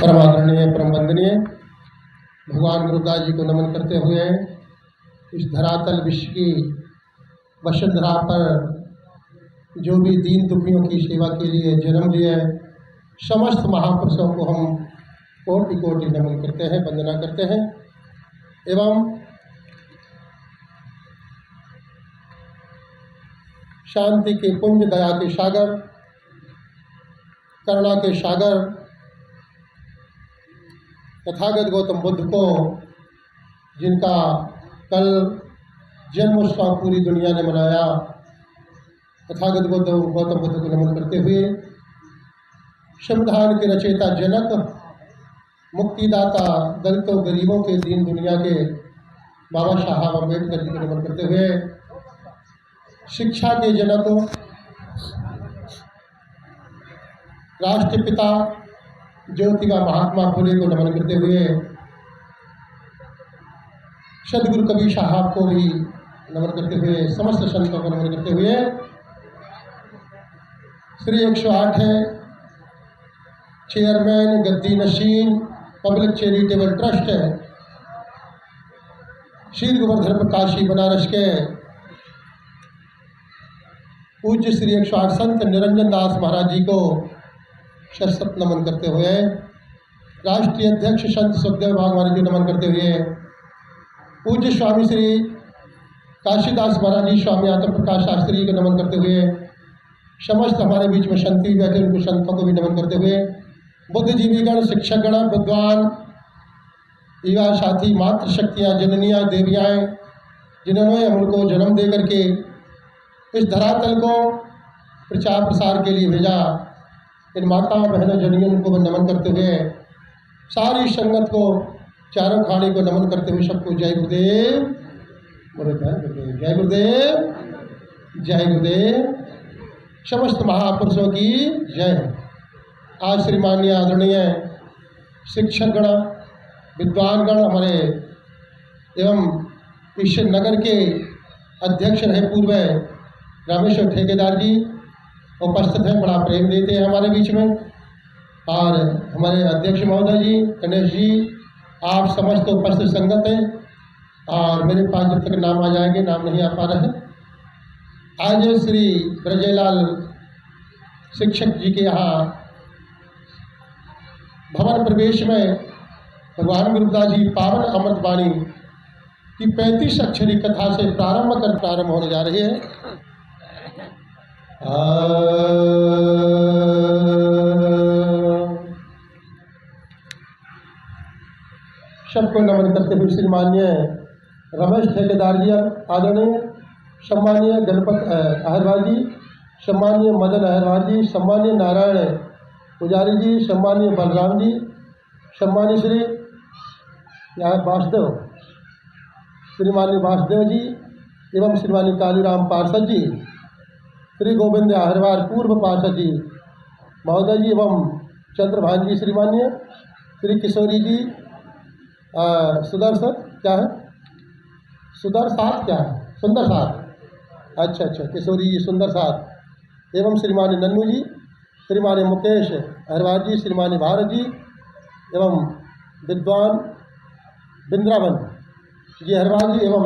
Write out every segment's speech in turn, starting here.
परम आदरणीय परम वंदनीय भगवान गुरुदास जी को नमन करते हुए इस धरातल विश्व की वसुंधरा पर जो भी दीन दुखियों की सेवा के लिए जन्म लिया है, समस्त महापुरुषों को हम कोटि कोटि नमन करते हैं, वंदना करते हैं एवं शांति के पुंज, दया के सागर, करुणा के सागर तथागत गौतम बुद्ध को, जिनका कल जन्मोत्सव पूरी दुनिया ने मनाया, तथागत गौतम बुद्ध को नमन करते हुए संविधान के रचयिता, जनक, मुक्तिदाता, दलितों गरीबों के, दीन दुनिया के बाबा साहब अम्बेडकर जी को नमन करते हुए शिक्षा के जनक, राष्ट्रपिता ज्योतिबा महात्मा फुले को नमन करते हुए सदगुरु कबीर साहब को भी नमन करते हुए समस्त संतों को नमन करते हुए श्री 108 है चेयरमैन गद्दी नशीन पब्लिक चैरिटेबल ट्रस्ट है श्री गोवर्धन प्रकाशी बनारस के पूज्य श्री 108 संत निरंजन दास महाराज जी को शत नमन करते हुए राष्ट्रीय अध्यक्ष संत सुखदेव महाराज जी नमन करते हुए पूज्य स्वामी श्री काशीदास महाराज जी, स्वामी आत्म प्रकाश शास्त्री जी को नमन करते हुए समस्त हमारे बीच में संत बैठे उनको संतों को भी नमन करते हुए बुद्धिजीवीगण, शिक्षकगण, विद्वान, युवा साथी, मातृशक्तियाँ, जननियाँ, देवियाँ, जिन्होंने हमको जन्म दे करके इस धरातल को प्रचार प्रसार के लिए भेजा, इन माताओं बहनों जनियों को नमन करते हुए सारी संगत को, चारों खाड़ी को नमन करते हुए सबको जय गुरुदेव, जय गुरुदेव, जय गुरुदेव, समस्त महापुरुषों की जय। आज श्रीमान्य आदरणीय शिक्षकगण, विद्वानगण, हमारे एवं इस नगर के अध्यक्ष रहे पूर्व रामेश्वर ठेकेदार जी उपस्थित हैं, बड़ा प्रेम देते हैं हमारे बीच में, और हमारे अध्यक्ष महोदय जी, गणेश जी, आप समस्त उपस्थित संगत हैं, और मेरे पास जब तक नाम आ जाएंगे, नाम नहीं आ पा रहे। आज श्री ब्रजेलाल शिक्षक जी के यहाँ भवन प्रवेश में भगवान गुरुदास जी पावन अमृतवाणी की 35 अक्षरी कथा से प्रारंभ होने जा रही है। सबको नमन करते हुए श्रीमान्य रमेश ठेकेदार जी आदरणीय, सम्मानीय गणपत अहरवाल जी, सम्मानीय मदन अहरवाल जी, सम्मानीय नारायण पुजारी जी, सम्मानीय बलराम जी, सम्मानीय श्री वासुदेव, श्रीमान्य वासुदेव जी एवं श्रीमान्य कालीराम पार्षद जी, श्री गोविंद अहरवाल पूर्व पार्षद जी महोदय जी एवं चंद्रभान जी, श्रीमान्य श्री किशोरी जी, सुदर्शन क्या है, सुदरसात क्या है, सुंदर साथ, अच्छा, किशोरी जी सुंदर साथ एवं श्रीमान्य नन्नू जी, श्रीमान्य मुकेश अहरवाल जी, श्रीमान्य भारत जी एवं विद्वान बिंद्रावन जी अहरवाल जी एवं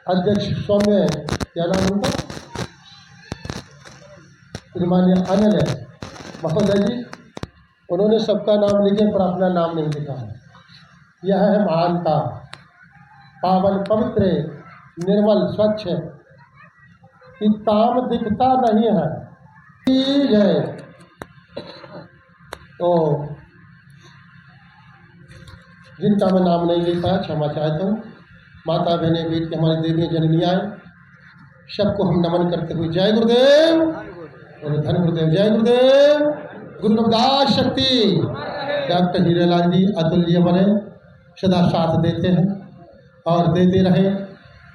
अध्यक्ष सौम्य, क्या नाम उनका, श्रीमान्य अनिल महोदय जी, उन्होंने सबका नाम लिखे पर अपना नाम नहीं लिखा है। यह है महानता, पावन, पवित्र, निर्मल, स्वच्छ, कि ताम दिखता नहीं है। जय। तो जिनका मैं नाम नहीं लिख पाया क्षमा चाहता हूँ। माता बहनें, बेट के हमारी देवियाँ, जननियाँ, सबको हम नमन करते हुए जय गुरुदेव, धन गुरुदेव, जय गुरुदेव, गुरु रविदास शक्ति। डॉक्टर हीरालाल जी अतुल्य बने, सदा साथ देते हैं और देते रहे।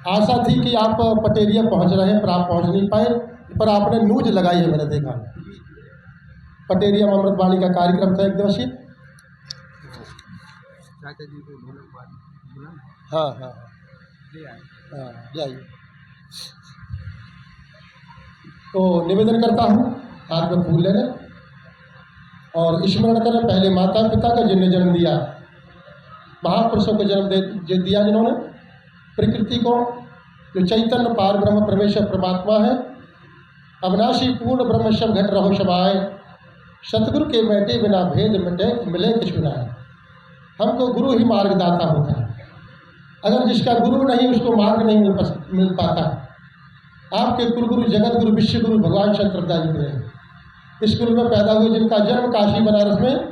आशा थी कि आप पटेरिया पहुंच रहे हैं पर आप पहुंच नहीं पाए, पर आपने नूज लगाई है, मैंने देखा। पटेरिया में अमृतवाणी का कार्यक्रम था 1 दिवसीय। हाँ, जाइए। तो निवेदन करता हूँ, हाथ में फूल लेने। और स्मरण करें पहले माता पिता का जिन्हें जन्म दिया, महापुरुषों को जन्म दिया जिन्होंने प्रकृति को, जो चैतन्य पार ब्रह्म परमेश्वर परमात्मा है, अविनाशी पूर्ण ब्रह्म शब घट रहो समाए, सतगुरु के बैठे बिना भेद मिटे मिले किछ बिना। हमको गुरु ही मार्गदाता होता है, अगर जिसका गुरु नहीं उसको मार्ग नहीं मिल पाता। आपके कुलगुरु जगत गुरु विश्व गुरु भगवान शंकराचार्य जी रहे, इस कुल में पैदा हुए, जिनका जन्म काशी बनारस में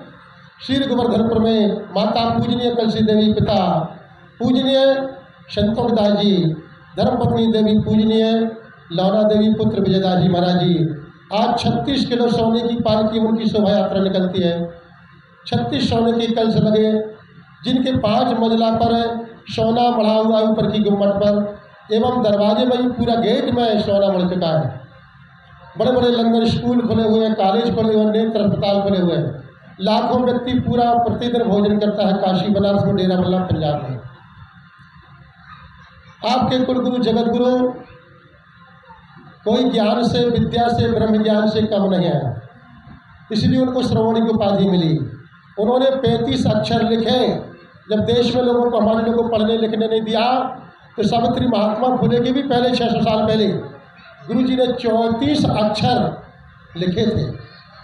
श्री गोवर्धनपुर में, माता पूजनीय कलसी देवी, पिता पूजनीय संतोष दास जी, धर्मपत्नी देवी पूजनीय लौना देवी, पुत्र विजयदास जी महाराज जी। आज 36 किलो सोने की पालकी उनकी शोभा यात्रा निकलती है, 36 सोने के कलश लगे, जिनके 5 मंजिला पर सोना मढ़ा हुआ ऊपर की गुम्मट पर, एवं दरवाजे में ही पूरा गेट में सोना मढ़ चुका है। बड़े बड़े लंगर स्कूल खुले हुए हैं, कॉलेज खुले हुए हैं, नेत्र अस्पताल खुले हुए हैं। लाखों व्यक्ति पूरा प्रतिदिन भोजन करता है काशी बनारस में, डेरा बल्ला पंजाब में। आपके कुलगुरु जगत गुरु कोई ज्ञान से, विद्या से, ब्रह्म ज्ञान से कम नहीं है, इसलिए उनको श्रवणी की उपाधि मिली। उन्होंने 35 अक्षर लिखे। जब देश में लोगों को, हमारे लोगों को पढ़ने लिखने नहीं दिया, तो सावित्री महात्मा फुले के भी पहले 600 साल पहले गुरु जी ने 34 अक्षर लिखे थे।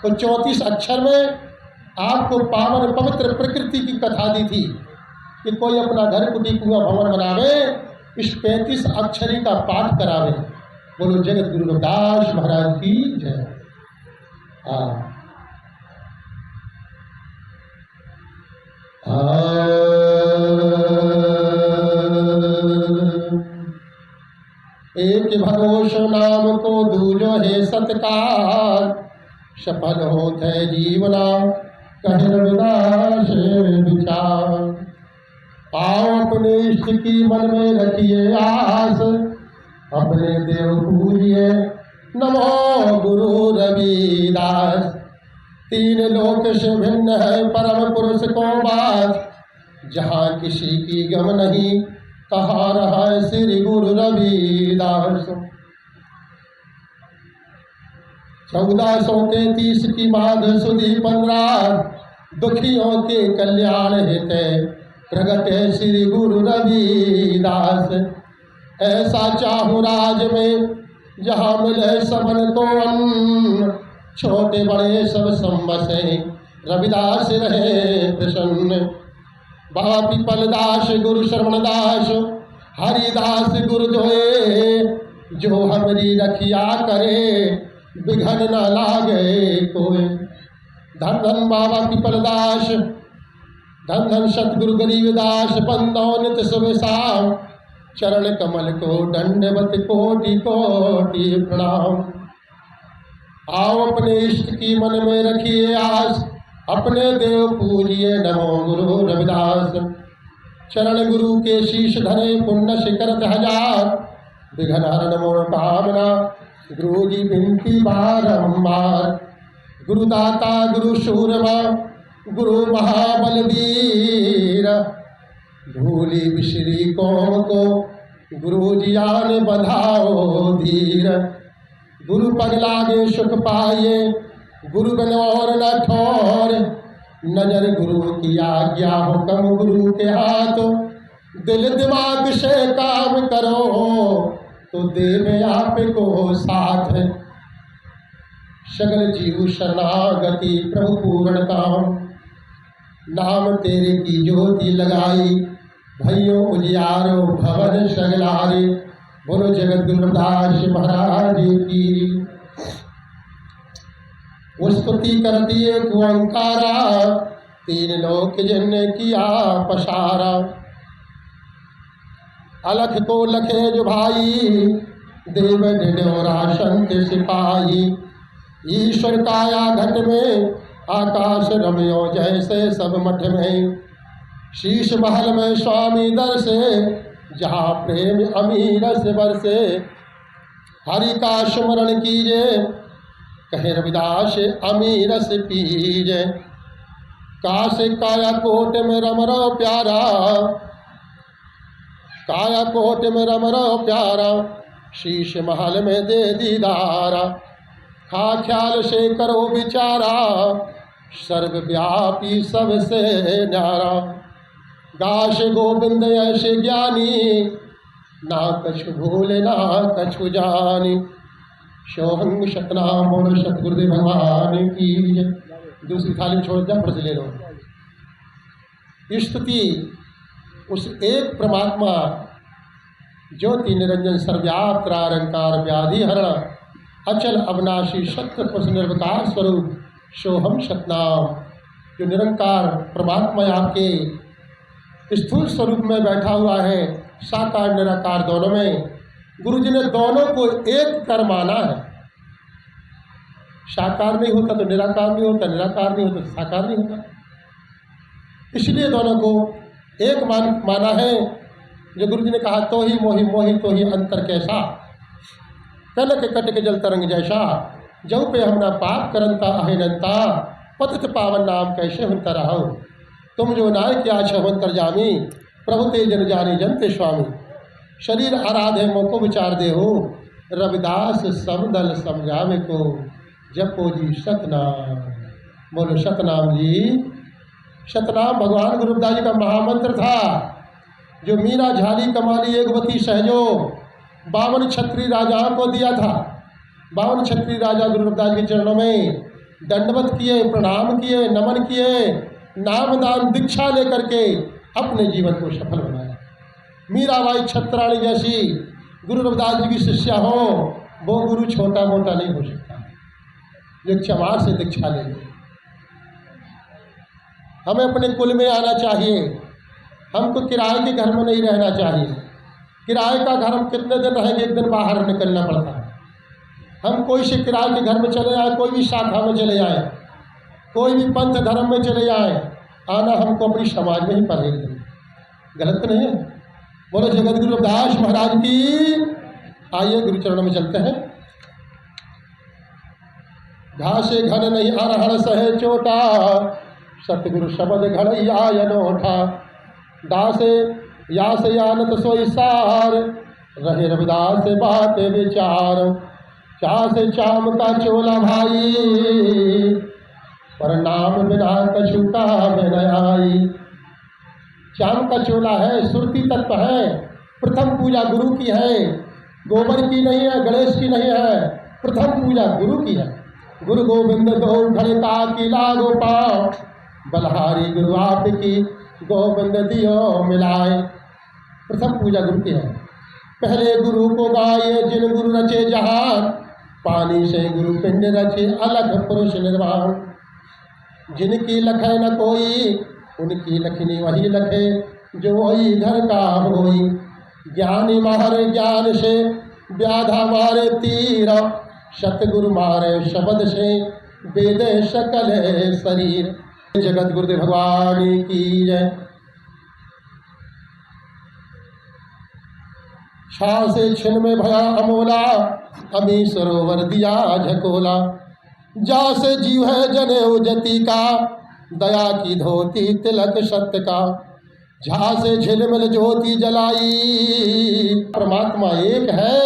तो 34 अक्षर में आपको पावन पवित्र प्रकृति की कथा दी थी कि कोई अपना घर कुटी कुआं भवन बनावे, इस 35 अक्षरी का पाठ करावे। बोलो जगत गुरु रविदास महाराज की जय। एक भरोस नाम को दूजो है सत्कार, सफल होत है जीवना कहे रविदास विचार। आओ अपने इष्ट की मन में रखिए आस, अपने देव पूजिए नमो गुरु रविदास। 3 लोक से भिन्न है परम पुरुष को बात, जहाँ किसी की गम नहीं कहा रहा है श्री गुरु रविदास। 1433 की माघ सुदी 15, दुखियों के कल्याण हेते प्रगट है श्री गुरु रविदास। ऐसा चाहूँ राज में जहाँ मिले सबन को अन्न, छोटे बड़े सब सम्मसे रविदास रहे प्रसन्न। बाबा पीपलदास गुरु श्रवणदास हरिदास गुरु जोए, जो हमारी रखिया करे बिघन न लागे कोई। धन धन बाबा पीपलदास, धन धन सतगुरु गरीबदास, बंदो नित सुबह शाम, चरण कमल को दंडवत कोटि कोटि प्रणाम। आओ अपने इष्ट की मन में रखिए आस, अपने देव पूजिए नमो गुरु रविदास। चरण गुरु के शीश धरे पुण्य शिखरत 1000, विघ्न हरण मनोकामना गुरु जी विनती बारंबार। गुरुदाता गुरु शूरमा गुरु महाबलवीर, भूली बिश्री कौम को गुरु जी आने बधाओ धीर। गुरु पग लागे सुख पाइए, गुरु बन और न ठोर, नजर गुरु की आज्ञा हुक्म गुरु के हाथ। दिल दिमाग से काम करो तो देवे आप को साथ, सगल जीव शरणागति प्रभु पूर्ण काम। नाम तेरे की ज्योति लगाई, भैयो उजियारो भवन सगलारे। बोलो जगत गुरु रविदास महाराज की। स्तुति करती एक ओंकारा, 3 लोक जिनने किया पसारा। अलख को लखे जो भाई, देव डिडोरा संत सिपाही। ईश्वर काया घट में, आकाश रमयो जैसे सब मठ में। शीश महल में स्वामी दर से, जहाँ प्रेम अमीर से बरसे। हरि का स्मरण कीजे, कहे रविदास अमीर से पीजे। काश काया कोट में रमरो प्यारा, काया कोट में रमरो प्यारा। शीश महल में दे दीदारा, खा ख्याल से करो विचारा। सर्वव्यापी सबसे न्यारा। गाश गोविंद ऐसे ज्ञानी, ना कछु भूले ना कछु जानी। सोहंग सतनाम बोलो सतगुरुदेव भगवान की जय। दूसरी थाली में छोड़ जा, फट से ले लो। स्तुति उस एक परमात्मा ज्योति निरंजन सर्वव्याप्त निरंकार व्याधि हरण अचल अविनाशी सत्य पुरुष निर्विकार स्वरूप सोहम सतनाम, जो निरंकार परमात्मा आपके स्थूल स्वरूप में बैठा हुआ है, साकार निराकार दोनों में। गुरु जी ने दोनों को एक कर माना है। साकार नहीं होता तो निराकार नहीं होता, निराकार नहीं होता तो साकार नहीं होता। इसलिए दोनों को एक माना है। जो गुरु जी ने कहा तो ही मोहि मोहि तो ही अंतर कैसा, कनक कट के जल तरंग जैसा। जब पे हमना पाप करंता अहिनंता, पतित पावन नाम कैसे हुंता रहो। तुम जो नाय क्या छवंतर जामी, प्रभु ते जन जाने जनते स्वामी। शरीर आराधे मोको विचार दे हो, रविदास समदल समझावे को। जपो जी सतनाम, बोलो सतनाम जी। सतनाम भगवान गुरु रविदास जी का महामंत्र था, जो मीरा झाली कमाली एकवती सहजो 52 क्षत्रिय राजाओं को दिया था। 52 क्षत्रिय राजा गुरु रविदास के चरणों में दंडवत किए, प्रणाम किए, नमन किए, नाम दान दीक्षा लेकर के अपने जीवन को सफल बनाया। मीराबाई छत्राणी जैसी गुरु रविदास जी की शिष्या हो, वो गुरु छोटा मोटा नहीं हो सकता, जो चमार से दीक्षा ले ले। हमें अपने कुल में आना चाहिए। हमको किराए के घर में नहीं रहना चाहिए। किराए का घर हम कितने दिन रहेंगे, एक दिन बाहर निकलना पड़ता है। हम कोई से किराए के घर में चले आए, कोई भी शाखा में चले आए, कोई भी पंथ धर्म में चले आए, आना हमको अपनी समाज में ही पड़ेगा। गलत तो नहीं है। बोलो जगत गुरु रविदास महाराज की। आइए गुरु चरणों में चलते हैं। घासे घन नहीं अरहर सहे चोटा, सतगुरु शब्द घड़ैया अनोठा। दासे यास यानत सोई सार, रहे रविदास बात विचार। चासे चाम का चोला भाई, पर नाम बिना कछु का बिनाई। चाम का चोला है, सुरती तत्व है। प्रथम पूजा गुरु की है, गोबर की नहीं है, गणेश की नहीं है। प्रथम पूजा गुरु की है। गुरु गोविंद दो घड़ता की लागो पाओ, बलहारी गुरु आपकी गोविंद दियो मिलाए। प्रथम पूजा गुरु की है। पहले गुरु को गाये जिन गुरु रचे जहान, पानी से गुरु पिंड रचे अलग पुरुष निर्वाण। जिनकी लखे न कोई, उनकी लखनी वही लखे, जो वही घर का होई। ज्ञानी मारे ज्ञान से, व्याधा मारे तीर। सतगुरु मारे शब्द से, वेद सकल शरीर। जगत गुरुदेव भगवान की जय। छा से छिन में भया अमोला, अमी सरोवर दिया झकोला। जा से जीव है जनेऊ जति का, दया की धोती तिलक सत्य का। झा से झिलमिल ज्योति जलाई, परमात्मा एक है।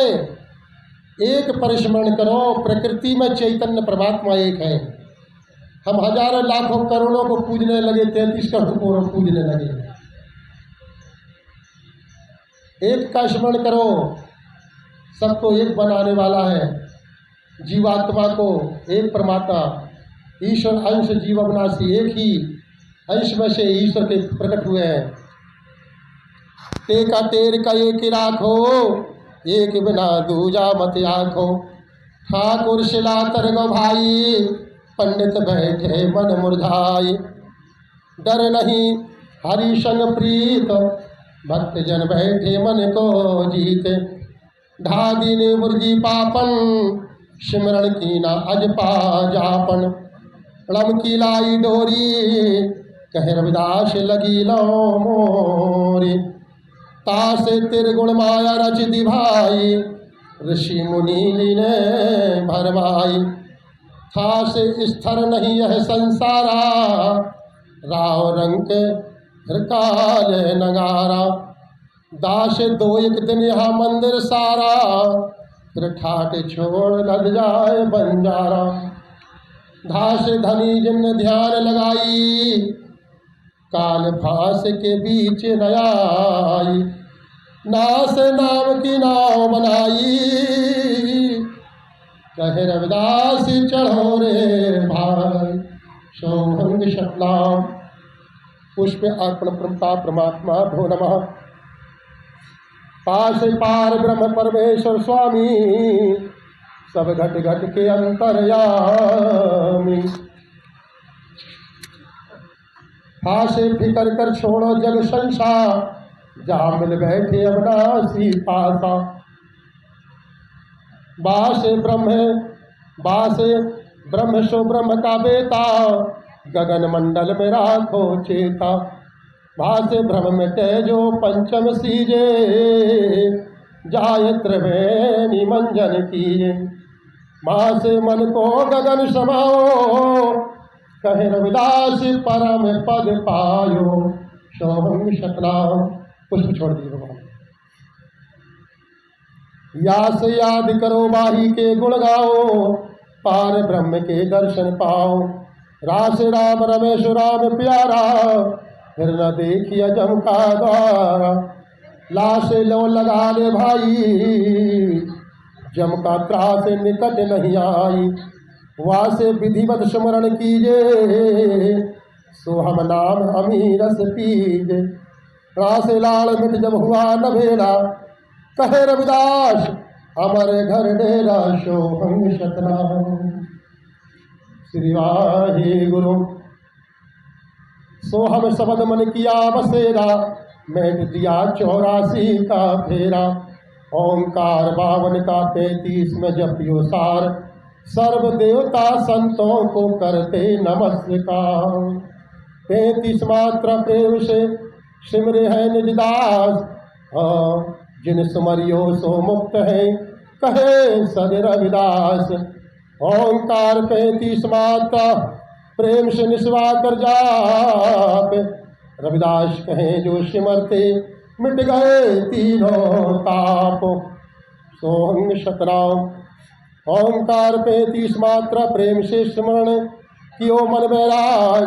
एक परिस्मरण करो, प्रकृति में चैतन्य परमात्मा एक है। हम हजारों लाखों करोड़ों को पूजने लगे, 33 करोड़ को पूजने लगे। एक का स्मरण करो, सबको एक बनाने वाला है। जीवात्मा को एक परमात्मा, ईश्वर अंश जीव अविनाशी, एक ही अंश में से ईश्वर के प्रकट हुए हैं। टेका टेर का एक राखो, एक बिना दूजा मत आखो। ठाकुर शिला तरगो भाई, पंडित बैठे मन मुरझाई। डर नहीं हरि संग प्रीत, भक्त जन बैठे मन को जीते। ढादी ने मुर्गी पापन, सिमरण की ना अजपा जापन। रम की लाई डोरी, कहे रविदास लगी लो मोरी। तासे तिरगुण माया रच दी भाई, ऋषि मुनि ने भरमाई। था से स्थिर नहीं यह संसारा, राव रंग के काल नगारा। दास दो एक दिन यहाँ मंदिर सारा, फिर ठाट छोड़ लग जाए बंजारा। धास धनी जिन ध्यान लगाई, काल फास के बीच न आई। नास नाम की नाव बनाई, कहे रविदास चढ़ो रे भाई। सोहंग शतनाम। पुष्प अर्पण प्रमता परमात्मा भो नमः। पास पार ब्रह्म परमेश्वर स्वामी, सब घट घट के अंतर्यामी। फांसे फिकर कर छोड़ो जग संसार, जहाँ मिल बैठे अविनाशी पासा। बासे ब्रह्म सो ब्रह्म का बेटा, गगन मंडल में राखो चेता। भासे भ्रम में तेजो पंचम सीजे, जायत्र में निमंजन कीजे। माँ से मन को गगन समाओ, कहे रविदास परम पद पायो। सोहंग शतनाम। पुष्प छोड़ दिए भगवान। यास याद करो बाही के गुण गाओ, पार ब्रह्म के दर्शन पाओ। रास राम रमेश राम प्यारा, फिर न देखिए जम का द्वारा। लाश लो लगा ले भाई, जम का त्रास निकट नहीं आई। वासे विधिवत स्मरण कीजे, सो हम नाम हमी रस पीजे। रास लाल मिट जब हुआ न भेला, कहे रविदास अमर घर डेरा। सोहंग शतनाम। श्री वाहे गुरु। सो हम शब्द मन किया बसेरा, मैंने दिया 84 का फेरा। ओंकार 52 का 33 में जपियो सार, सर्व देवता संतों को करते नमस्कार। 33 मात्रा प्रेम से सिमरे है निज दास, जिन सुमरियो सो मुक्त है, कहे सद रविदास। ओंकार 35 मात्रा प्रेम से निस्वा कर जाप, रविदास कहें जो सिमरते मिट गए तीनों ताप। सोहंग शतनाम। ओंकार 35 मात्रा प्रेम से स्मरण कियो मन बैराग,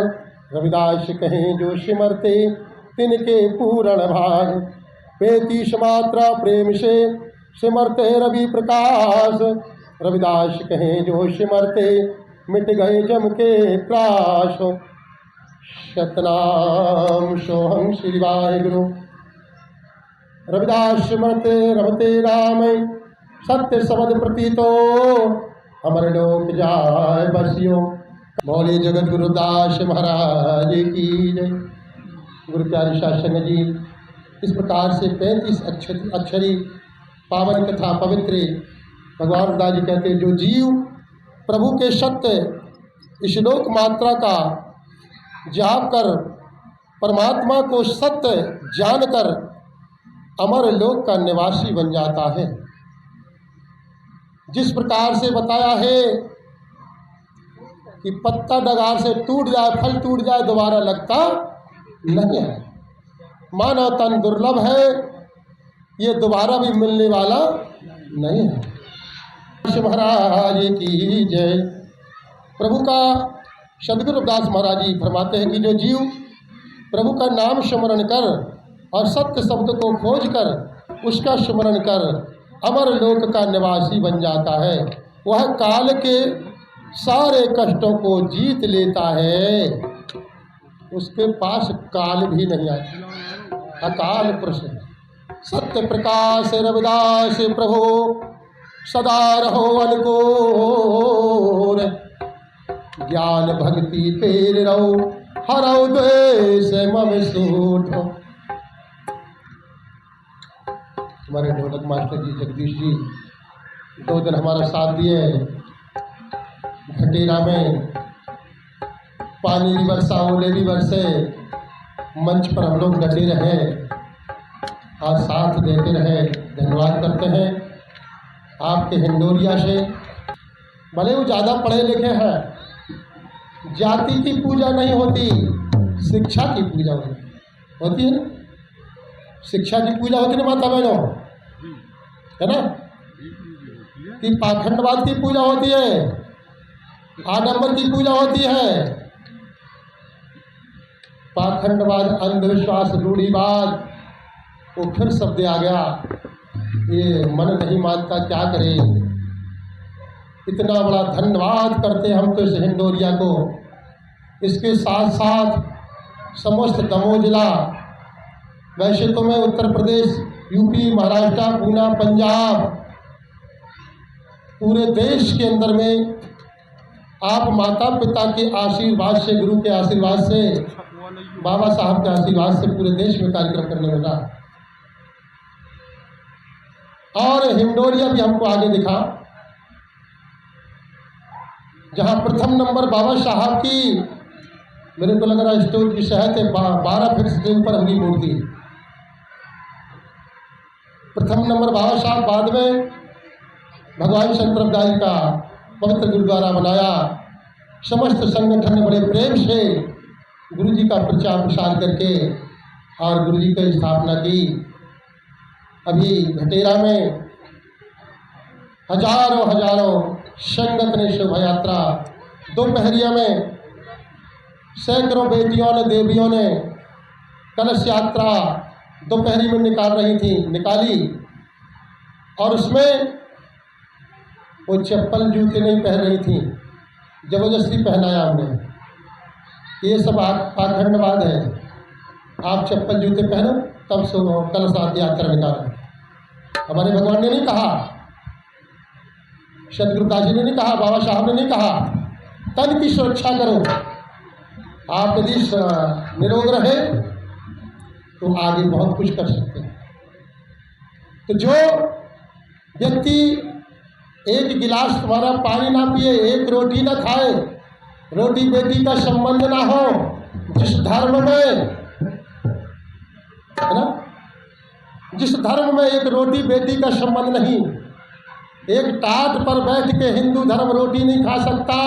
रविदास कहें जो सिमरते तिनके पूर्ण भाग। 35 मात्रा प्रेम से सिमरते रवि प्रकाश, रविदास कहें जो सिमरते मिट गए जम के त्रास। शतनाम। सोहंग श्री वाहिगुरु। रविदास सिमरते रमते राम, सत्य शब्द प्रतीतो, अमर लोक जाय बसियो। बोले जगत गुरुदास महाराज की जय। गुरु प्यारे शासन जी इस प्रकार से 35 अक्षरी पावन कथा पवित्र भगवान रविदास जी कहते हैं, जो जीव प्रभु के सत्य श्लोक मात्रा का जाप कर परमात्मा को सत्य जानकर अमर लोक का निवासी बन जाता है। जिस प्रकार से बताया है कि पत्ता डगार से टूट जाए, फल टूट जाए, दोबारा लगता नहीं है। मानव तन दुर्लभ है, ये दोबारा भी मिलने वाला नहीं है। महाराज की जय। प्रभु का सदगुरु रविदास महाराज जी फरमाते हैं कि जो जीव प्रभु का नाम स्मरण कर और सत्य शब्द को खोज कर उसका स्मरण कर अमर लोक का निवासी बन जाता है, वह काल के सारे कष्टों को जीत लेता है। उसके पास काल भी नहीं आता, अकाल पुरुष है। सत्य प्रकाश रविदास प्रभु सदा रहो अनुकूल, ज्ञान भक्ति पेर रहो हरौ द्वेष मम सूठ। हमारे ढोलक मास्टर जी जगदीश जी 2 दिन हमारा साथ दिए। घटेरा में पानी भी बरसा, ओले भी बरसे, मंच पर हम लोग डटे रहे और साथ देते रहे। धन्यवाद करते हैं आपके हिंडोरिया से। भले वो ज़्यादा पढ़े लिखे हैं, जाति की पूजा नहीं होती, शिक्षा की पूजा होती है ना। शिक्षा की पूजा होती है ना माता बहनों, है ना। कि पाखंडवाद की पूजा होती है, आडंबर की पूजा होती है, पाखंडवाद, अंधविश्वास, रूढ़िवाद, वो फिर शब्द आ गया, ये मन नहीं मानता क्या करे। इतना बड़ा धन्यवाद करते हम तो इस हिंडोरिया को। इसके साथ साथ समस्त दमोह जिला, वैसे तो मैं उत्तर प्रदेश, यूपी, महाराष्ट्र, पूना, पंजाब, पूरे देश के अंदर में आप माता पिता के आशीर्वाद से, गुरु के आशीर्वाद से, बाबा साहब के आशीर्वाद से पूरे देश में कार्यक्रम करने लगा। और हिंडोरिया भी हमको आगे दिखा, जहां प्रथम नंबर बाबा साहब की, मेरे को लग रहा स्टोर की शहर है, 12 फीट से ऊपर होगी मूर्ति। प्रथम नंबर बाबा साहब, बाद में भगवान शंकर दाई का पवित्र गुरुद्वारा बनाया। समस्त संगठन ने बड़े प्रेम से गुरु जी का प्रचार प्रसार करके और गुरु जी की स्थापना की। अभी घटेरा में हजारों हजारों संगत ने शोभा यात्रा, दोपहरिया में सैकड़ों बेटियों ने, देवियों ने कलश यात्रा दोपहरी में निकाली। और उसमें वो चप्पल जूते नहीं पहन रही थी, जबरदस्ती पहनाया हमने। ये सब पाखंडवाद है। आप चप्पल जूते पहनो तब से कलश यात्रा निकालो। हमारे भगवान ने नहीं कहा, सदगुरुदास जी ने नहीं कहा, बाबा साहब ने नहीं कहा, तन की सुरक्षा करो। आप यदि निरोग रहे तो आगे बहुत कुछ कर सकते हैं। तो जो व्यक्ति एक गिलास तुम्हारा पानी ना पिए, एक रोटी ना खाए, रोटी बेटी का संबंध ना हो, जिस धर्म में, है ना, जिस धर्म में एक रोटी बेटी का संबंध नहीं, एक टाट पर बैठ के हिंदू धर्म रोटी नहीं खा सकता।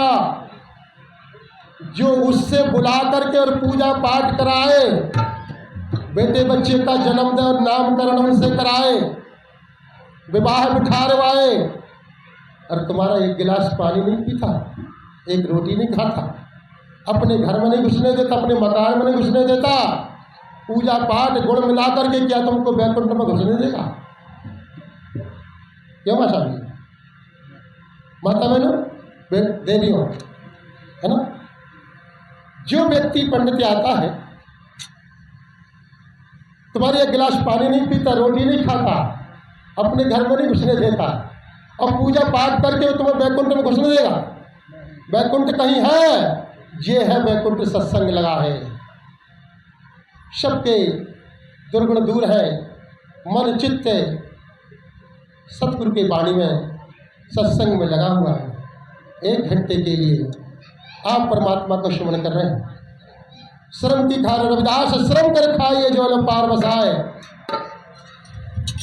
जो उससे बुला करके और पूजा पाठ कराए, बेटे बच्चे का जन्मदिन नामकरण उनसे कराए, विवाह बिठारवाए, और तुम्हारा एक गिलास पानी नहीं पीता, एक रोटी नहीं खाता, अपने घर में नहीं घुसने देता, अपने मकान में नहीं घुसने देता, पूजा पाठ गुण मिला करके क्या तुमको वैकुंठ में घुसने देगा? क्यों माता जी, माता बहनों, देवियों, है ना? जो व्यक्ति पंडित आता है, तुम्हारे एक गिलास पानी नहीं पीता, रोटी नहीं खाता, अपने घर में नहीं घुसने देता, और पूजा पाठ करके वो तुम्हें वैकुंठ में घुसने देगा? वैकुंठ कहीं है? ये है वैकुंठ, सत्संग लगा है। सबके दुर्गुण दूर है, मन चित्त सतगुरु की वाणी में, सत्संग में लगा हुआ है। 1 घंटे के लिए आप परमात्मा का सुमन कर रहे हैं। श्रम की खार रविदास, श्रम कर खाइए जो न पार बसाए,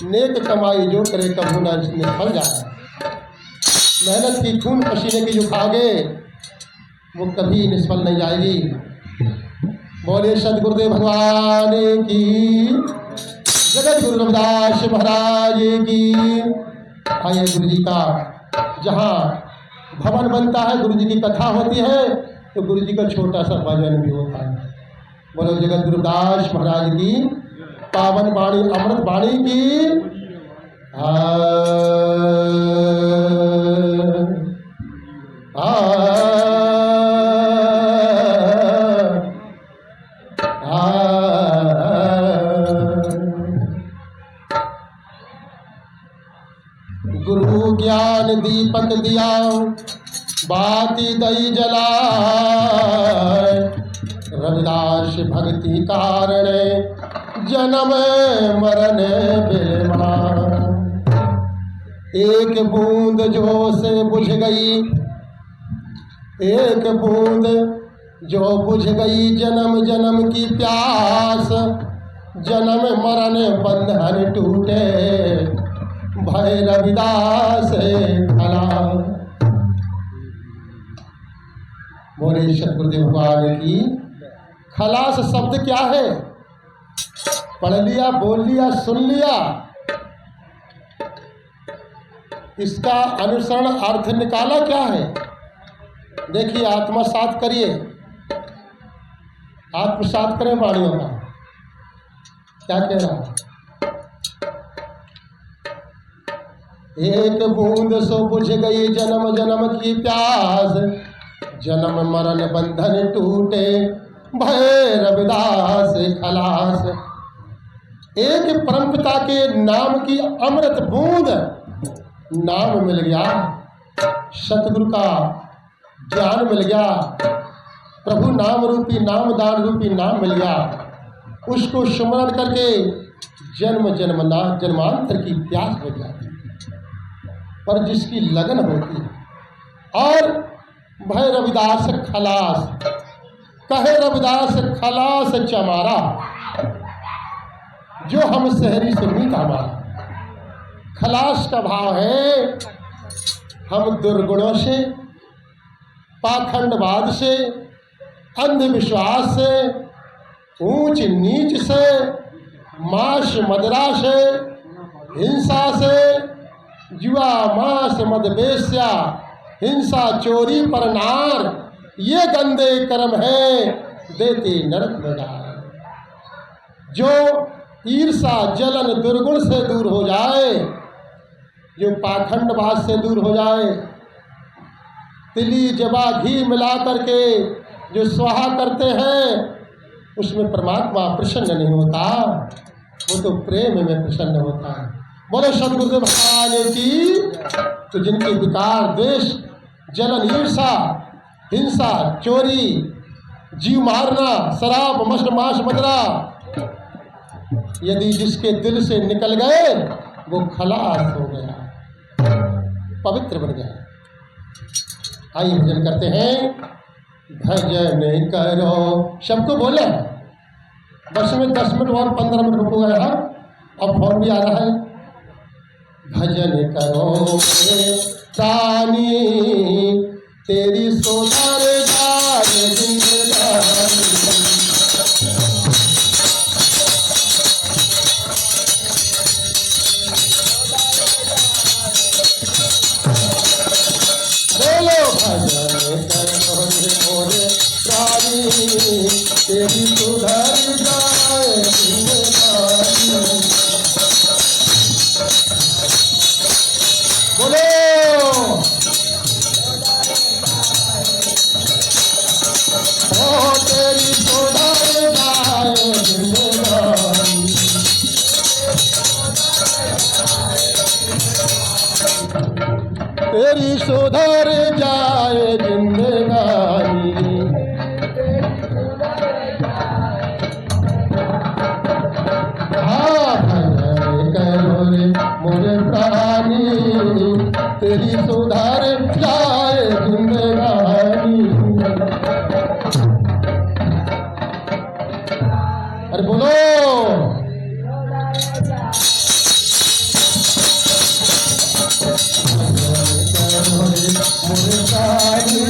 नेक कमाई जो करे कभू न निष्फल जाए। मेहनत की खून पसीने की जो खाओगे वो कभी निष्फल नहीं जाएगी। बोले सदगुरुदेव भगवान की, जगत गुरु रविदास महाराज की। आइए गुरु जी का जहाँ भवन बनता है, गुरु जी की कथा होती है, तो गुरु जी का छोटा सा भजन भी होता है। बोलो जगत गुरुदास महाराज की पावन वाणी, अमृत वाणी की। गुरु ज्ञान दीपक दिया, बाती दई जलाए, रविदास भक्ति कारण जन्म मरण बिलमा। एक बूंद जो से बुझ गई, एक बूंद जो बुझ गई जन्म जन्म की प्यास, जन्म मरण बंधन टूटे भय रविदास खलास। बोले सतगुरुदेव भगवान की। खलास शब्द क्या है? पढ़ लिया, बोल लिया, सुन लिया, इसका अनुसरण अर्थ निकाला क्या है? देखिए, आत्मसात करिए, आत्मसात करें वाणियों का। क्या कह रहा है? एक बूंद सो बुझ गई जन्म जन्म की प्यास, जन्म मरण बंधन टूटे भय रविदास खलास। एक परमपिता के नाम की अमृत बूंद नाम मिल गया, सतगुरु का ज्ञान मिल गया, प्रभु नाम रूपी नाम दान रूपी नाम मिल गया। उसको स्मरण करके जन्म जन्मांतर की प्यास मिल जाती है। पर जिसकी लगन होती है और भय रविदास खलास, कहे रविदास खलास चमारा, जो हम शहरी से मीठा हमारा। खलास का भाव है हम दुर्गुणों से, पाखंडवाद से, अंधविश्वास से, ऊंच नीच से, मांस मदिरा से, हिंसा से, जुआ मांस मद बेस्या, हिंसा चोरी पर नार, ये गंदे कर्म है देते नरक में डाल। जो ईर्षा जलन दुर्गुण से दूर हो जाए, जो पाखंडवाद से दूर हो जाए, तिली जवा घी मिला करके जो स्वाहा करते हैं, उसमें परमात्मा प्रसन्न नहीं होता, वो तो प्रेम में प्रसन्न होता है। बोले सदगुरुदेव भगवान की। तो जिनके विकार द्वेष जलन ईर्षा हिंसा चोरी जीव मारना शराब मस्त मांस मदिरा यदि जिसके दिल से निकल गए, वो खलास हो गया, पवित्र बन गया। आइए भजन करते हैं। भजन करो, सबको बोले, बस में 10 मिनट और 15 मिनट रुको गया, अब फोन भी आ रहा है। भजन करो प्राणी तेरी सोधार जाए जिंदगानी। बोलो भजन करो मोरे प्राणी तेरी सुधार जाए जिंदगानी। बोलो ओ तेरी सुधार जाए जिंदगानी। तेरी सुधार जाए जिंदगानी। हाँ भजन करो रे मोरे प्राणी तेरी सुधार जाए जिंदगानी। अरे बोलो मोरे प्राणी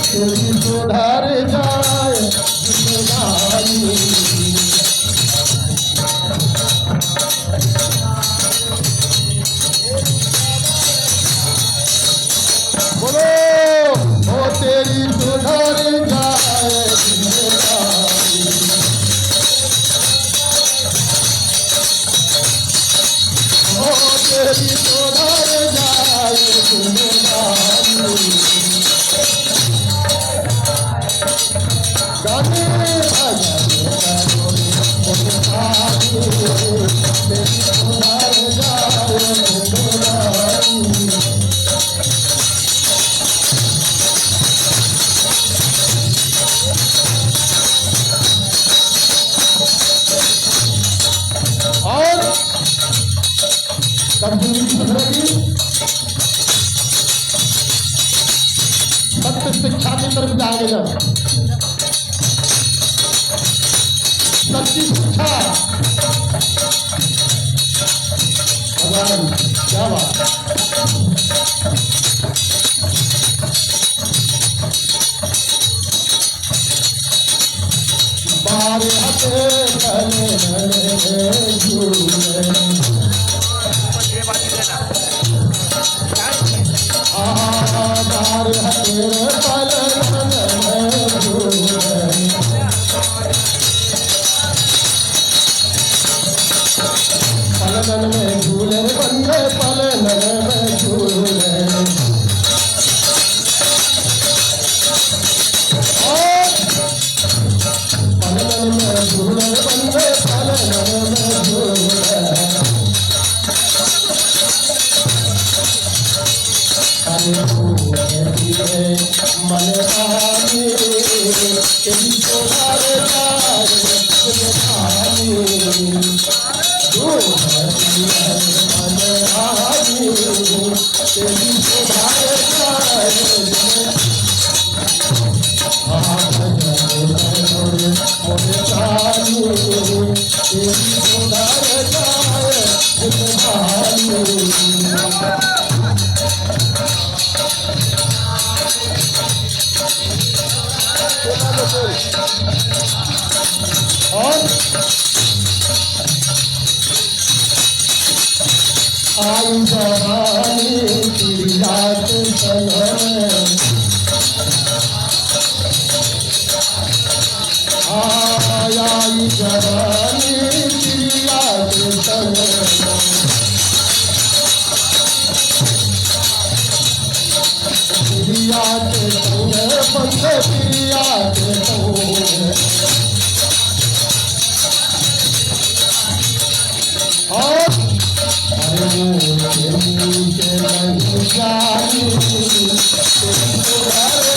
तेरी सुधार जाए जिंदगानी। बोलो ओ तेरी सुधार जाए जिंदगानी। ओ तेरी सुधार जाए जिंदगानी। गाने भजन करो मोरे प्राणी तेरी सुधार जाए जिंदगानी। और कब जिंदगी सुधरेगी? सत्य शिक्षा की तरफ जाएंगे जब, सच्ची शिक्षा। भगवान क्या बात। बारे हते भले भले झूले बारे हार हटेर पलन में झूले पलन में झूले बंदे पलन में झूले पलन में झूले बंदे पलन में झूले अरे फूले मन पानी तेरी तोहार जाए पानी मन आनी तेरी तोहार जाए मोरे जानी तेरी तोहार जाए पानी और आई जवानी की रात आई जवानी की रात पिया के संग बंद पिया के संग और अरे के नहीं जानी तेरी तोहार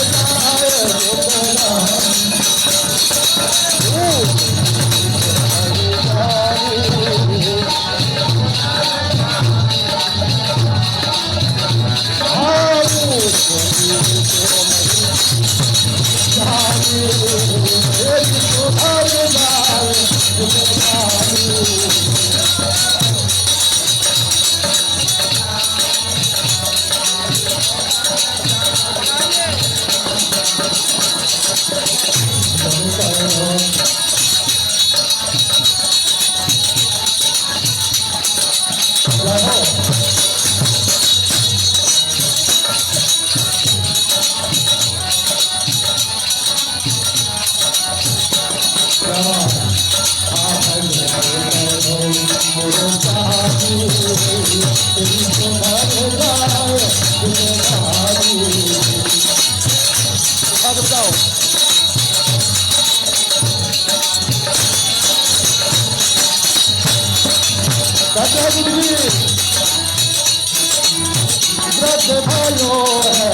व्रत भयो है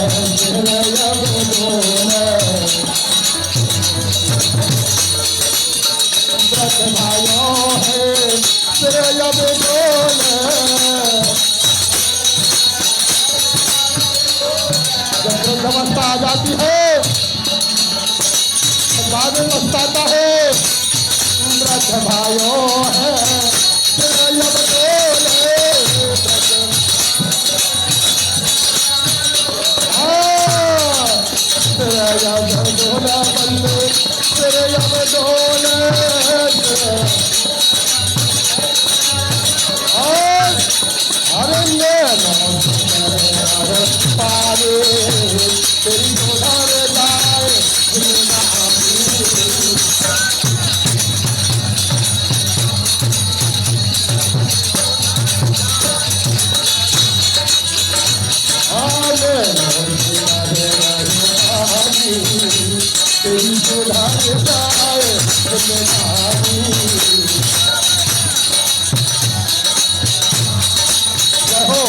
व्रत भयो है तेरे अब जब अवस्था आ जाती है बाद में पछताता है व्रत भयो है तेरे अब डोला बंदे तेरे अब डोले और अरण्य पारे तेरी डोला जाए तेरी सुधार जाए रहो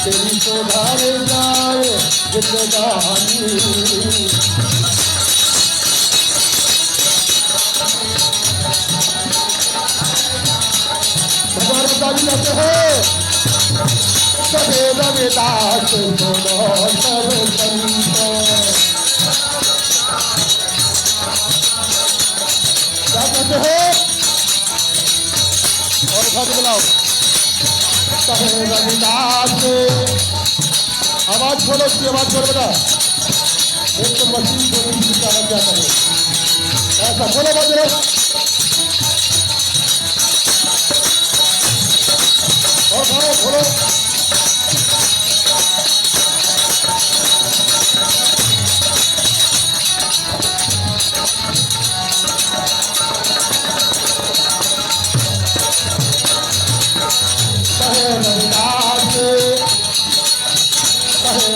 तेरी सुधार जाए जिंदगानी कहते हैं कहे रविदास सुनो सब संत क्या कहते हैं और खत बुलाओ कहे रविदास आवाज खोलो उसकी आवाज खोलो बेटा एक तो मशीन खोलो क्या करे ऐसा खोलो बात और गाओ बोलो। कहे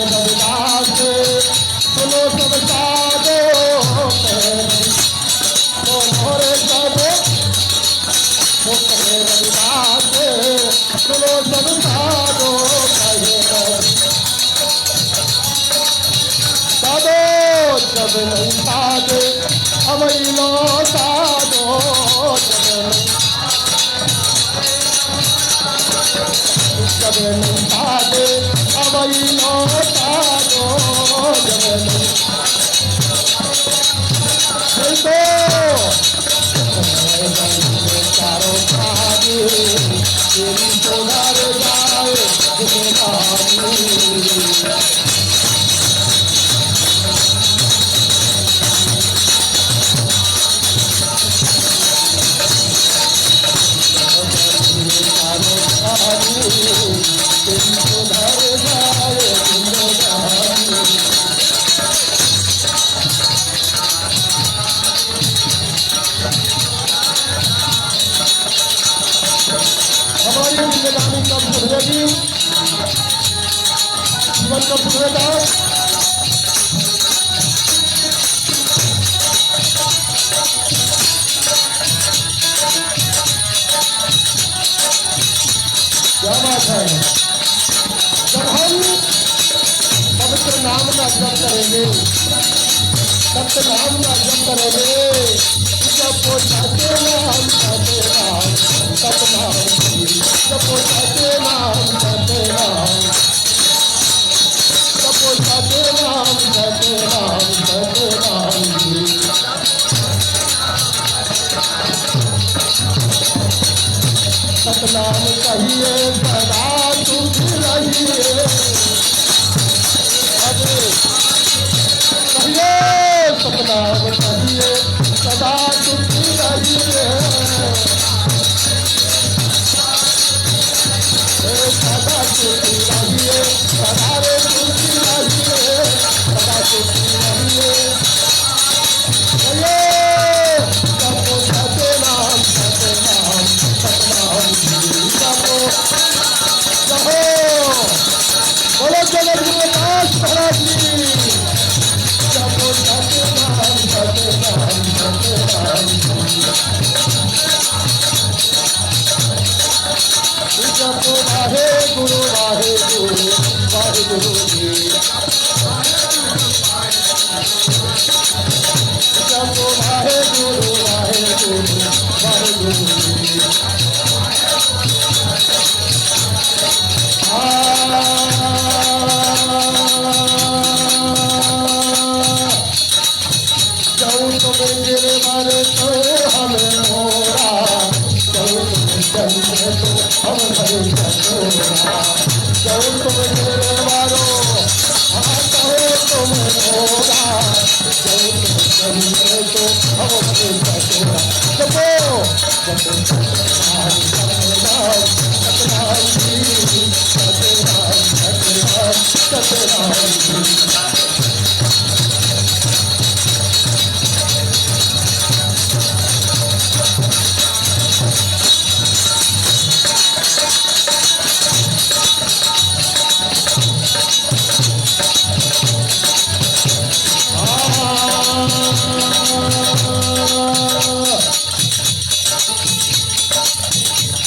रविदास सुनो सब साधो, मोरे साधो, कहे रविदास सुनो सब साधो, साधो जब नहीं साधे अवई लो साधो, जब नहीं साधे अवई लो साधो, जब नहीं चारों खाने तेरी तो घर जाए हमारी जिंदगानी कब सुधरेगी, जीवन कब सुधरेगा। क्या बात है, जब हम पवित्र नाम का जप करेंगे, सत्य नाम का जप करेंगे, जब वो जाते नाम जाते नाम सतनाम, जब वो जाते नाम जाते नाम, जब वो जाते नाम जाते नाम जाते नाम, सतनाम कहिए सदा सुख रहिए, कहिए सतनाम कहिए सदा सुख रहिए, सदा सुख रहिए, सदा रे सुख रहिए, सदा सुख रहिए, सबको सत्य नाम सतनाम सतनाम सबको कहो, बोलो जगत गुरु दास महाराज जी, सबको सत्य नाम सतनाम सतनाम, सबको वाहे गुरु वाहे गुरु वाहे गुरु जी, सबको वाहे गुरु वाहे गुरु वाहे गुरु जी। जाऊँ तुम्हें गिरे मारे तो हमें मोरा, जाऊँ तुम्हें जन्मे तो हम भरे चकोरा, जाऊँ तुम्हें गिरे मारो हाँ कहो तुम्हें मोरा, जाऊँ तुम्हें जन्मे तो हम भरे चकोरा, जपो जपो सतनाम सतनाम सतनाम जी, सतनाम सतनाम सतनाम जी।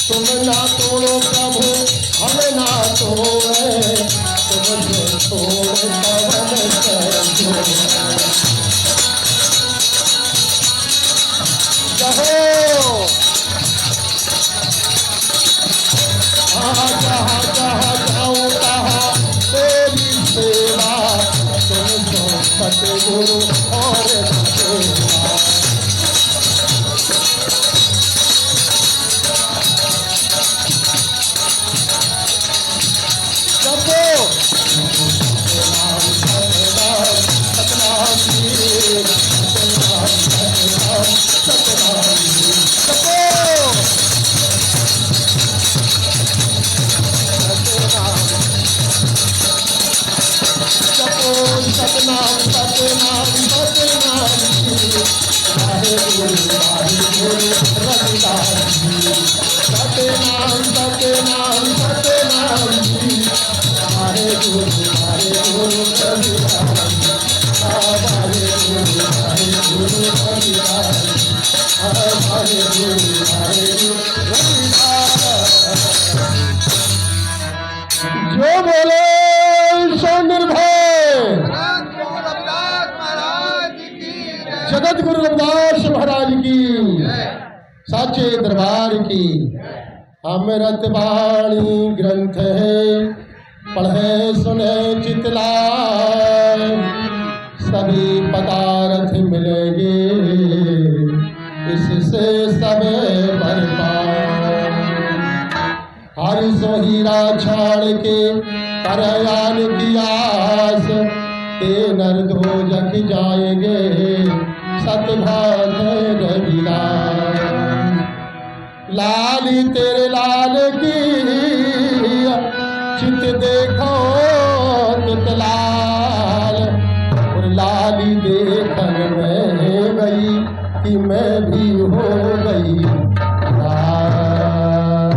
तुम ना तोड़ो प्रभु हमें ना तोड़े, तुम जो तोड़े पवन जहो, जहाँ जहाँ जहाँ जाऊँ तहाँ तेरी सेवा, तुम जो सतगुरु और सेवा, सतनाम सतनाम सतनाम वाहेगुरु वाहेगुरु रविदास जी। सतनाम सतनाम सतनाम वाहेगुरु वाहेगुरु रविदास जी। वाहेगुरु वाहेगुरु रविदास जी। वाहेगुरु वाहेगुरु रविदास। जो बोले सो निर्भय। जगत गुरु रविदास महाराज की, साचे दरबार की। अमृत वाणी ग्रंथ है, पढ़े सुने चितलाए। सभी पदार्थ मिलेंगे, इससे सब भर पाए। हर सो हीरा छाड़ के करयान की आस, ते नर दो जग जाएंगे सतभाग रविदास। लाली तेरे लाल की चित देखो तितलाल। और लाली देखन में गई कि मैं भी हो गई लाल।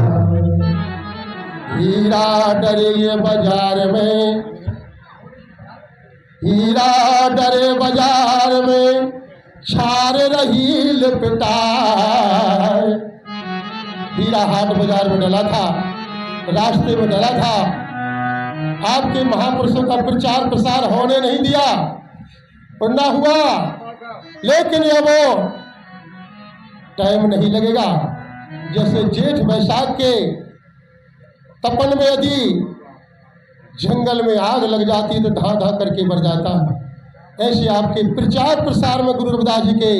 हीरा डरे बाजार में, हीरा डरे बाजार में, छार रही लिपटाए। हीरा हाट बाजार में डला था, रास्ते में डला था। आपके महापुरुषों का प्रचार प्रसार होने नहीं दिया और ना हुआ। लेकिन ये वो टाइम नहीं लगेगा। जैसे जेठ बैसाख के तपन में यदि जंगल में आग लग जाती तो धा धा करके बढ़ जाता है, ऐसे आपके प्रचार प्रसार में गुरु रविदास जी के,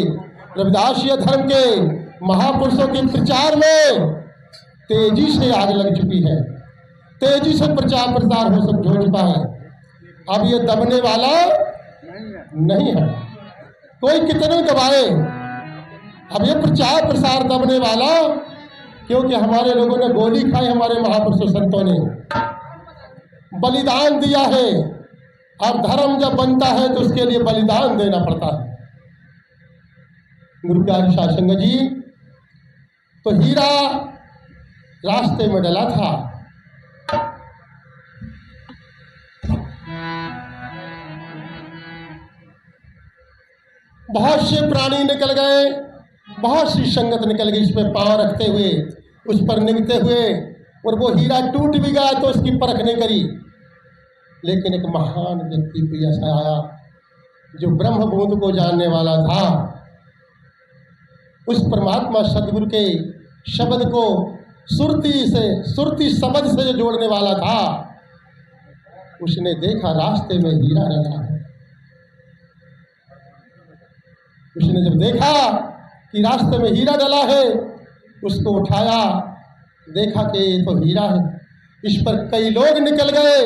रविदासीय धर्म के महापुरुषों के प्रचार में तेजी से आग लग चुकी है। तेजी से प्रचार प्रसार हो चुका है। अब ये दबने वाला नहीं है, कोई कितने दबाए। अब ये प्रचार प्रसार दबने वाला, क्योंकि हमारे लोगों ने गोली खाई, हमारे महापुरुषों संतों ने बलिदान दिया है। और धर्म जब बनता है तो उसके लिए बलिदान देना पड़ता है। गुरु प्यारे शासंग जी, तो हीरा रास्ते में डला था। बहुत से प्राणी निकल गए, बहुत सी संगत निकल गई इस पर पांव रखते हुए, उस पर निगते हुए, और वो हीरा टूट भी गया तो उसकी परख नहीं करी। लेकिन एक महान व्यक्ति भी ऐसा आया जो ब्रह्म बूंद को जानने वाला था। उस परमात्मा सदगुरु के शब्द को सुरती शब्द से जोड़ने वाला था। उसने देखा रास्ते में हीरा रखा है। उसने जब देखा कि रास्ते में हीरा डला है, उसको उठाया, देखा कि ये तो हीरा है। इस पर कई लोग निकल गए,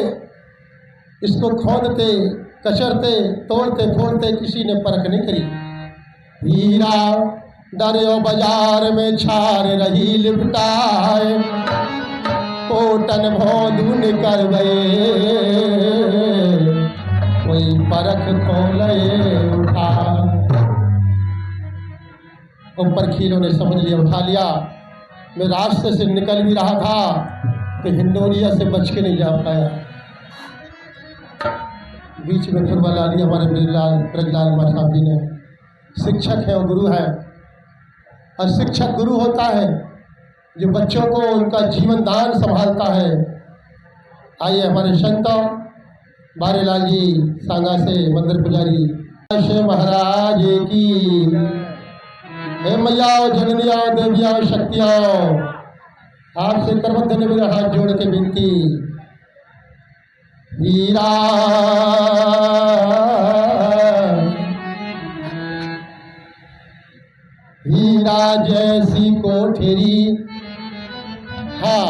इसको खोदते, कचरते, तोड़ते फोड़ते, किसी ने परख नहीं करी। हीरा डरे बाजार में छार रही लिपटाए, कोटन भोंदू निकल गए, कोई परख खोले उठा। ऊपर खीलों ने समझ लिया, उठा लिया। मैं रास्ते से निकल भी रहा था तो हिंडोरिया से बच के नहीं जा पाया। बीच में फिर वाला लिया हमारे ब्रजलाल साहब जी ने। शिक्षक है और गुरु है, और शिक्षक गुरु होता है जो बच्चों को उनका जीवन दान संभालता है। आइए हमारे संतों बारेलाल जी सांगा से मंदिर पुजारी महाराज की, हे मैयाओ, जननियाओ, देवियाओ, शक्तियाओ, आपसे करबद्ध निवेदन हाथ जोड़ के विनती। हीरा हीरा जैसी कोठरी। हाँ,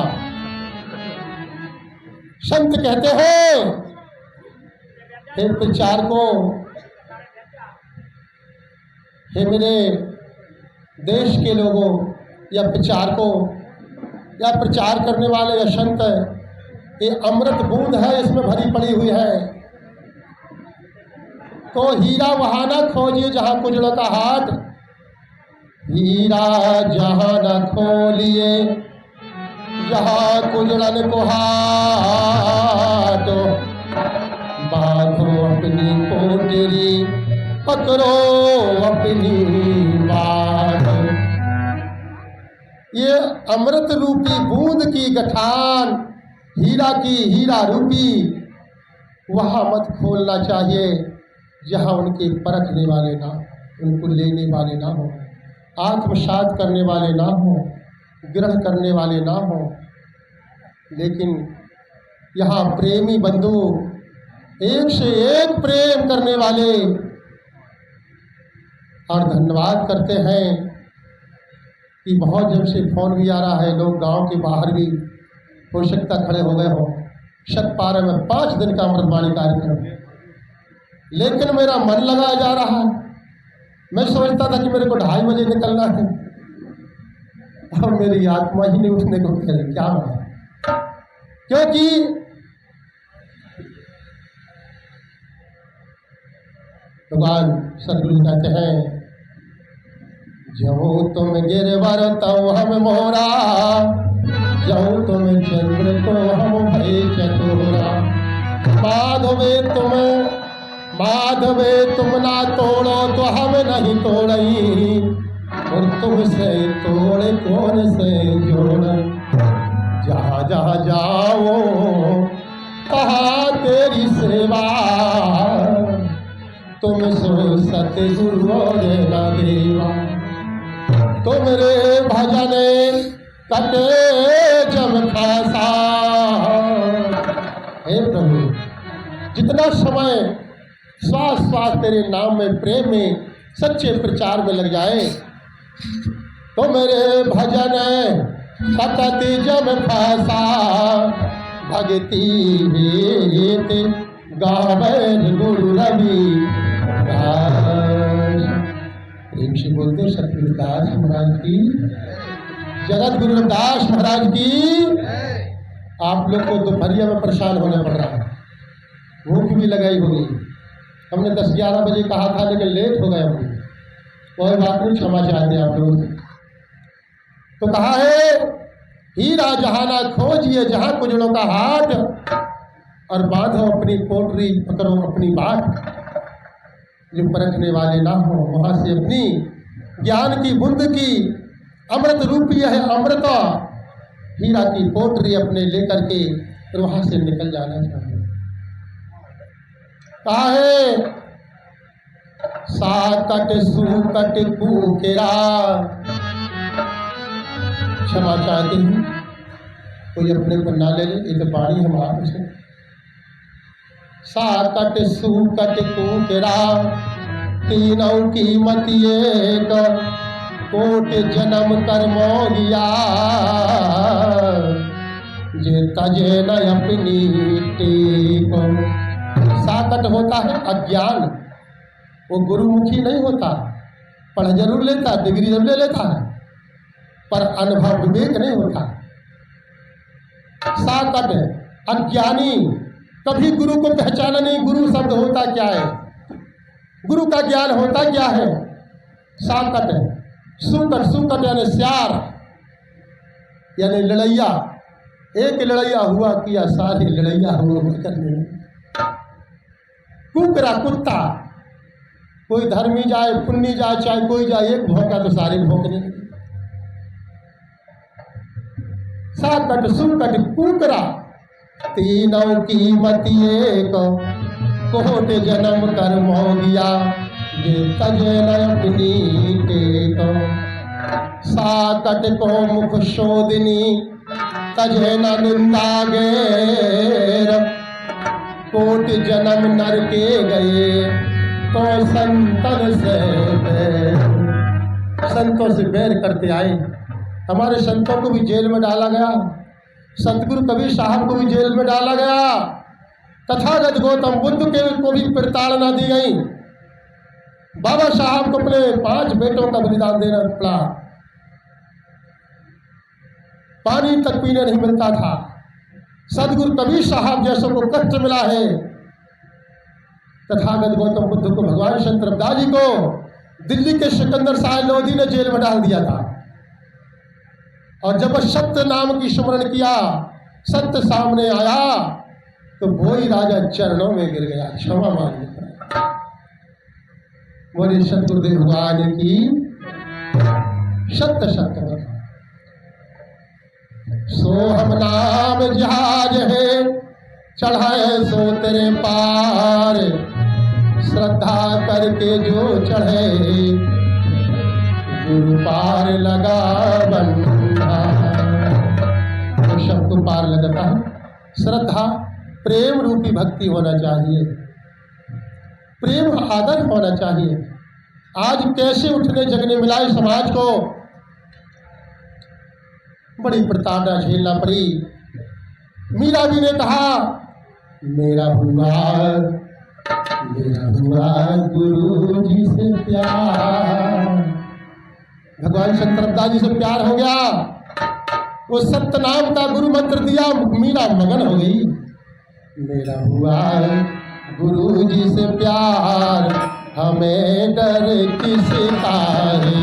संत कहते हैं, हे प्रचारकों, हे मेरे देश के लोगों या प्रचारकों या प्रचार करने वाले या संत, ये अमृत बूंद है, इसमें भरी पड़ी हुई है। तो हीरा वहां न खोजिए जहां कुजड़ों का हाट, हीरा जहां न खोलिए जहां कुजड़न को हाट। बांधो अपनी पोटरी पकड़ो अपनी बात। ये अमृत रूपी बूंद की गठान, हीरा की हीरा रूपी, वहां मत खोलना चाहिए जहां उनके परखने वाले ना, उनको लेने वाले ना हो, आत्मसात करने वाले ना हो, ग्रहण करने वाले ना हो। लेकिन यहाँ प्रेमी बंधु एक से एक प्रेम करने वाले, और धन्यवाद करते हैं कि बहुत जब से फोन भी आ रहा है, लोग गांव के बाहर भी हो सकता खड़े हो गए हो। शतपारा में 5 दिन का अमृतवाणी कार्यक्रम, लेकिन मेरा मन लगाया जा रहा है। मैं सोचता था कि मेरे को 2:30 बजे निकलना है, अब मेरी आत्मा ही नहीं उठने को कह रही, क्या है? क्योंकि भगवान सदगुरु कहते हैं, जो तुम गिरवर तव हम मोरा, जो तुम चंद्र को हम भय चकोरा। माधवे तुम ना तोड़ो तो हम नहीं तोड़ई, और तुमसे तोड़े कौन से जोड़। जहाँ जहाँ जाओ कहाँ तेरी सेवा, तुम सो सतगुरु देना देवा। तुमरे भजन कटे जब खासा। हे प्रभु, जितना समय श्वास श्वास तेरे नाम में, प्रेम में, सच्चे प्रचार में लग जाए, तो मेरे भजन कटति जब खासा। भगति हेत गावे गुरु रवि प्रेम से बोलते सतगुरु दास महाराज की, जगत गुरु दास महाराज की। आप लोग को दोपहरिया में परेशान होना पड़ रहा है, भूख भी लगाई होगी। हमने 10-11 बजे कहा था, लेकिन लेट हो गए हम। कोई बात नहीं, क्षमा चाहते आप लोग। तो कहा है, हीरा जहां ना खोजिए जहां कुजड़ों का हाट, और बांधो अपनी पोटरी पकड़ो अपनी बाट। जो परखने वाले ना हो, वहां से अपनी ज्ञान की बूंद की अमृत रूपी है अमृत हीरा की पोटरी अपने लेकर के और वहां से निकल जाना चाहिए। कहा है, साकट सूकट कुकेरा। क्षमा चाहते हैं, कोई अपने को ना ले ले, ये तो बाणी हम आप से। साकट सूकट कुकेरा, तीनों की मति एक, कोट जन्म कर्मोगिया। जे तजे न अपनी टेक। साकट होता है अज्ञान, वो गुरुमुखी नहीं होता। पढ़ जरूर लेता, डिग्री जरूर ले लेता है, पर अनुभव विवेक नहीं होता। साकट अज्ञानी, कभी गुरु को पहचाना नहीं। गुरु शब्द होता क्या है, गुरु का ज्ञान होता क्या है। साकट है। सुकट, सुकट यानी श्यार, यानी लड़ैया। एक लड़ैया हुआ किया, सारी लड़ैया हुआ करने में। कुकरा कुत्ता, कोई धर्मी जाए पुण्य जाए चाहे कोई जाए, एक भौंका तो सारे भौंकने। साकट सुकट कुकरा, तीनों की मति एक, कोट जन्म कर्मोगिया। ये तजे न अपनी टेक। साकट को मुख शोधिनी, तजे न निंदा गेर। कोट जन्म नर के गए, तो संतन से संतों से बैर करते आए। हमारे संतों को भी जेल में डाला गया, सतगुरु कबीर साहब को भी जेल में डाला गया, तथागत गौतम बुद्ध के को भी प्रताड़ना दी गई। बाबा साहब को अपने 5 बेटों का बलिदान देना पड़ा, पानी तक पीने नहीं मिलता था। सदगुरु कबीर साहब जैसों को कष्ट मिला है, तथागत गौतम बुद्ध को, भगवान संत रविदास जी को दिल्ली के सिकंदर शाह लोधी ने जेल में डाल दिया था। और जब सत्य नाम की स्मरण किया, सत्य सामने आया, तो वही राजा चरणों में गिर गया, क्षमा मांगने पड़ा। बोले सतगुरुदेव भगवान की सत्य सत्य। सो हम नाम जहाज है, चढ़ाए सो तेरे पार, श्रद्धा करके जो चढ़े, गुरु पार लगा बंधा। तो सबको पार लगता है। श्रद्धा प्रेम रूपी भक्ति होना चाहिए, प्रेम आदर होना चाहिए। आज कैसे उठने जगने मिला है समाज को, बड़ी प्रताड़ना झेलना पड़ी। मीरा जी ने कहा, मेरा हुआ गुरु जी से प्यार। भगवान संत रविदास जी से प्यार हो गया, वो सत्य नाम का गुरु मंत्र दिया, मीरा मगन हो गई। मेरा हुआ गुरु जी से प्यार, हमें डर किसका है।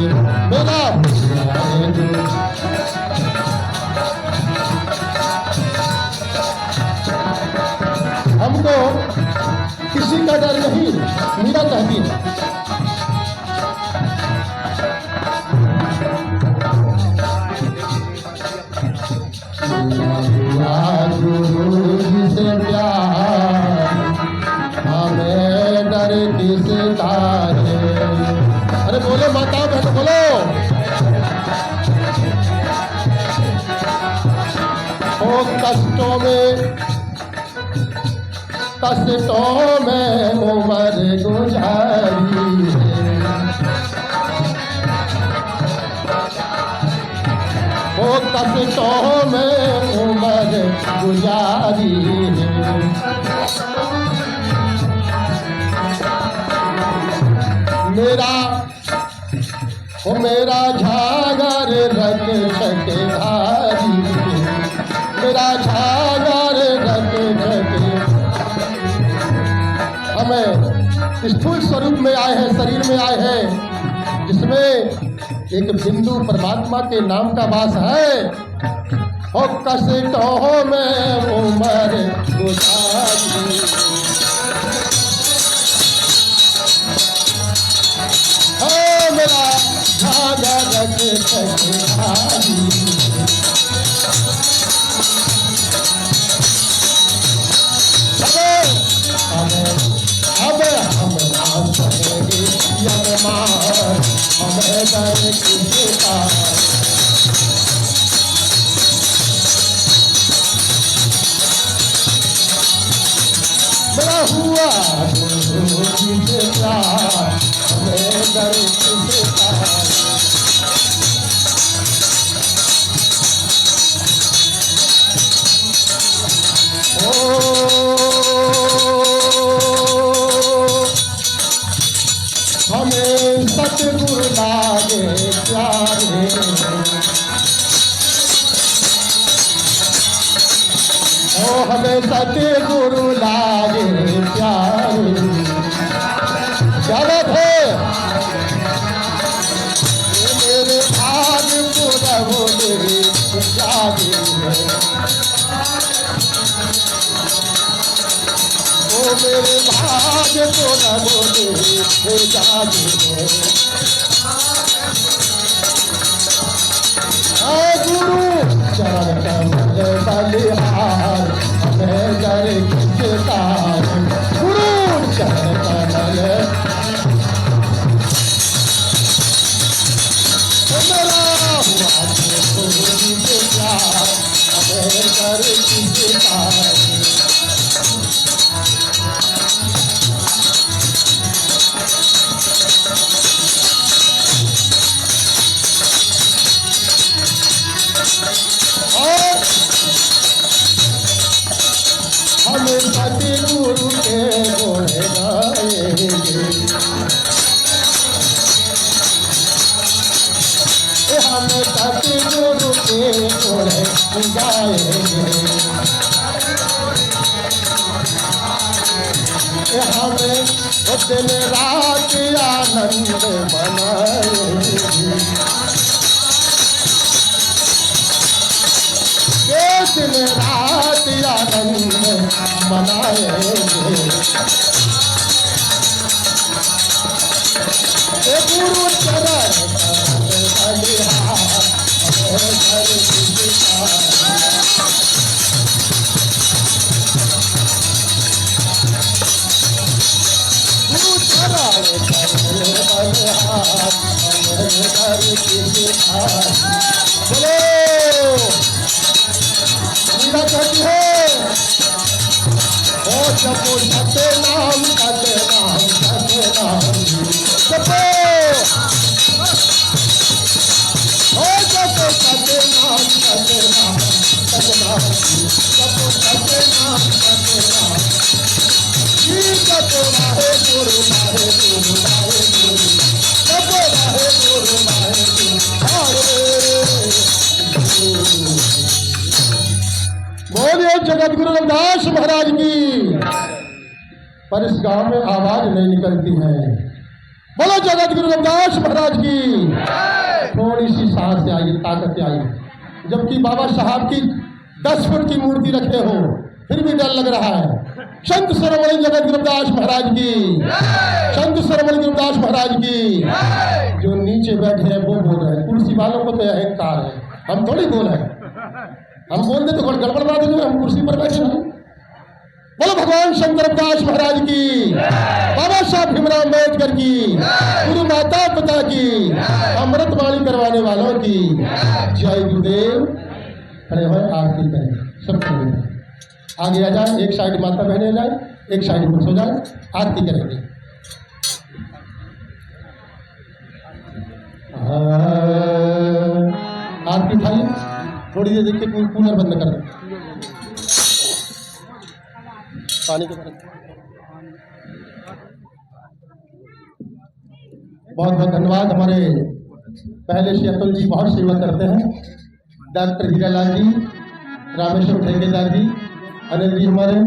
मेरा हमको किसी का डर नहीं, मीरा कहती है। गुरु जी से प्यार, हमें डर किसका है। अरे बोलो माता बहन बोलो। ओ कष्टों में उम्र गुजारी है, ओ कष्टों में उम्र गुजारी है। मेरा झागर रख सके धारी, मेरा झागर रख सके। हमें स्थूल स्वरूप में आए हैं, शरीर में आए हैं, जिसमें एक बिंदु परमात्मा के नाम का वास है। और कष्टों में उम्र गुजारी, मेरा झागर रख सके धारी। अब हम नाम करेंगे यममान, हमें डर किसका। मेरा हुआ गुरु जी से प्यार, हमें डर किसका। हमें सतगुरु लागे प्यारे, ओ हमें सतगुरु लागे प्यारे। क्या बात है, मेरे भाग पूरा बोले जागे है, ओ मेरे भाग पूरा बोले जागे है। गुरु चरण कमल बलिहार, हमें डर किसका। गुरु चरण कमल, मेरा हुआ गुरु जी से प्यार, हमें डर किसका। हम सतगुरु के गुण गाएंगे, हम सतगुरु के गुण गाएंगे। हमें वो दिन रात आनंद मनाएंगे, दिन रात आनंद मनाएंगे। गुरु चरण कहती है ओ जपो सत्य नाम सत्य नाम सत्य नाम जपो, ओ जपो सत्य नाम सत्य नाम सत्य नाम जपो सत्य नाम सत्य नाम जपो राहे गुरु राहे गुरु राहे गुरु जपो राहे गुरु राहे गुरु। बोलिए जगत गुरु रविदास महाराज की। पर इस गांव में आवाज नहीं निकलती है। बोलो जगत गुरु रविदास महाराज की। थोड़ी सी सांस से आई, ताकत से आई। जबकि बाबा साहब की 10 फुट की मूर्ति रखे हो फिर भी डर लग रहा है। संत शिरोमणि जगत गुरु रविदास महाराज की, संत शिरोमणि रविदास महाराज की। जो नीचे बैठे हैं वो बोल रहे हैं, कुर्सी वालों को तो अहंकार है, हम थोड़ी बोल रहे हैं। हम बोल दे तो गड़बड़ बात है, हम कुर्सी पर बैठे हैं। बोलो भगवान शंकर दास महाराज की, बाबा साहब भीमराव अम्बेडकर की, गुरु माता पिता की, अमृत वाणी करवाने वालों की जय गुरुदेव। खड़े हुए आरती करें, सब खड़े हैं। आगे आ जाए, एक साइड माता बहने आ जाए, एक साइड पुरुष हो जाए, आरती करेंगे। आरती उठाइए, थोड़ी देर देखिए, कूलर बंद कर दें, पानी के तरफ। बहुत बहुत धन्यवाद। हमारे पहले से अतुल जी बहुत सेवा करते हैं, डॉक्टर हीरालाल जी, रामेश्वर ठेकेदार जी, अनिल जी हमारे।